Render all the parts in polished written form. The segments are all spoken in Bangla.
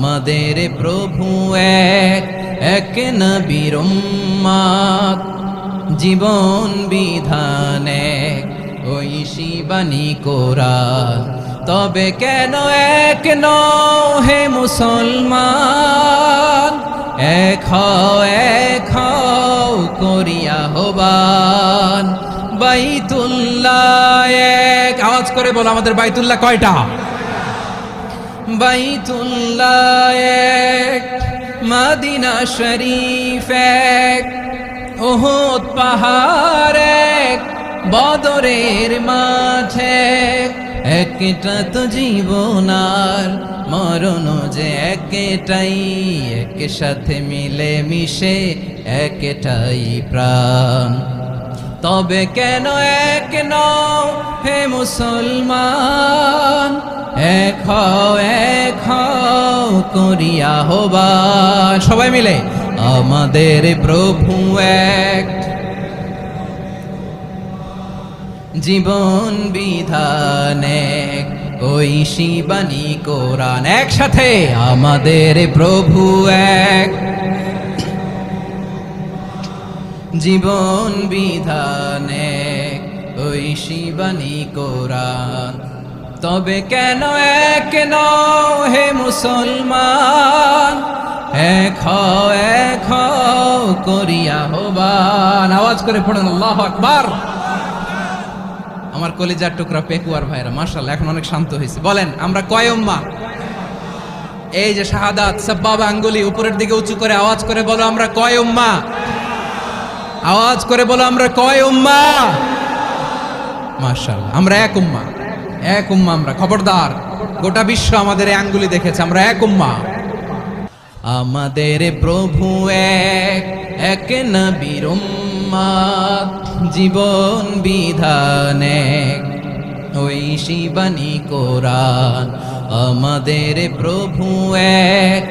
আমাদের প্রভু এক, এক নবীর উম্মত, জীবন বিধান এক, ঐশী বাণী কোরআন। তবে কেন এক নও হে মুসলমান, এক হও করিয়া আহ্বান। বাইতুল্লাহ এক, আওয়াজ করে বলো আমাদের বাইতুল্লাহ কয়টা? বাইতুল্লাহ এক, মদিনা শরীফ এক, উহুদ পাহাড় এক, বদরের মাঠে একটা তো জীবন আর মরণ যে একটাই, এক সাথে মিলে মিশে একটাই প্রাণ। তবে কেন এক নও হে মুসলমান, এক হও করিয়া আহ্বান। সবাই মিলে আমাদের প্রভু এক, জীবন বিধান এক, ঐশী বাণী কোরআন। একসাথে আমাদের প্রভু এক, জীবন বিধান এক, ঐশী বাণী কোরআন। তবে কেন এক নও হে মুসলমান, এক হও করিয়া আহ্বান। আওয়াজ করে পড়ুন আল্লাহু আকবার। আমার কলিজার টুকরা পেকুয়ার ভাইরা মাশাআল্লাহ এখন অনেক শান্ত হয়েছে। বলেন আমরা কয় উম্মাহ? এই যে শাহাদাত সাব্বাবা আঙ্গুলি উপরের দিকে উঁচু করে আওয়াজ করে বলো আমরা কয় উম্মাহ? আওয়াজ করে বলো আমরা কয় উম্মাহ? মাশাআল্লাহ আমরা এক উম্মাহ, এক উম্মাহ আমরা। খবরদার, গোটা বিশ্ব আমাদের এই আঙ্গুলি দেখেছে, আমরা এক উম্মাহ। আমাদের প্রভু এক, এক নবীর উম্মত, জীবন বিধান এক, ঐশী বাণী কোরআন। আমাদের প্রভু এক,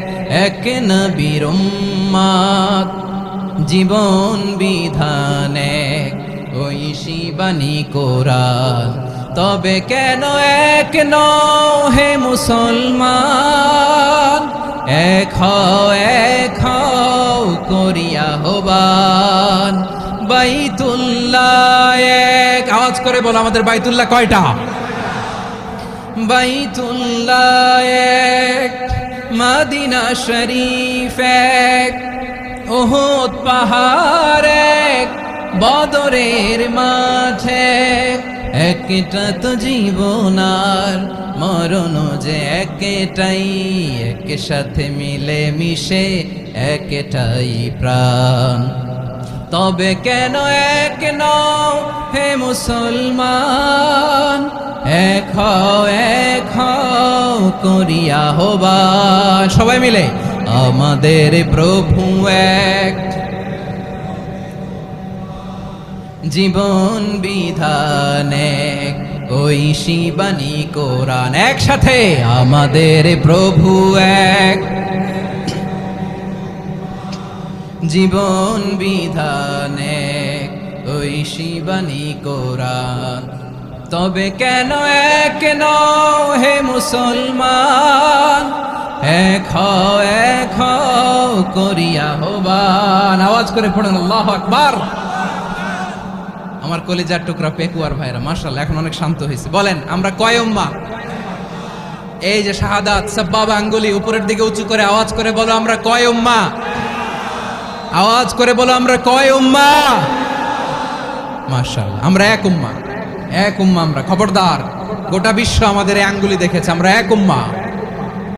এক নবীর উম্মত, জীবন বিধান এক, ঐশী বাণী কোরআন। তবে কেন এক নও হে মুসলমান, এক হও করিয়া আহ্বান। বাইতুল্লাহ এক, আওয়াজ করে বলো আমাদের বাইতুল্লাহ কয়টা? বাইতুল্লাহ এক, মদিনা শরীফ এক, উহুদ পাহাড় এক, বদরের মাঠে একটা তো জীবন আর মরণ যে একটাই, এক সাথে মিলে মিশে একটাই প্রাণ। তবে কেন এক নও হে মুসলমান, এক হও করিয়া আহ্বান। সবাই মিলে আমাদের প্রভু এক, জীবন বিধান এক, ঐশী বাণী কোরআন। একসাথে আমাদের প্রভু এক, জীবন বিধান এক, ঐশী বাণী কোরআন। তবে কেন এক নও হে মুসলমান, এক হও করিয়া আহ্বান। আওয়াজ করে পড়ুন আল্লাহু আকবার। আমার কলিজার টুকরা পেকুয়ার ভাইরা মাশাআল্লাহ এখন অনেক শান্ত হয়েছে। বলেন আমরা কয় উম্মাহ? এই যে শাহাদাত সাব্বাবা আঙ্গুলি উপরের দিকে উঁচু করে আওয়াজ করে বলো আমরা কয় উম্মাহ? আওয়াজ করে বলো আমরা কয় উম্মাহ? মাশাআল্লাহ আমরা এক উম্মাহ, এক উম্মাহ আমরা। খবরদার, গোটা বিশ্ব আমাদের এই আঙ্গুলি দেখেছে, আমরা এক উম্মাহ।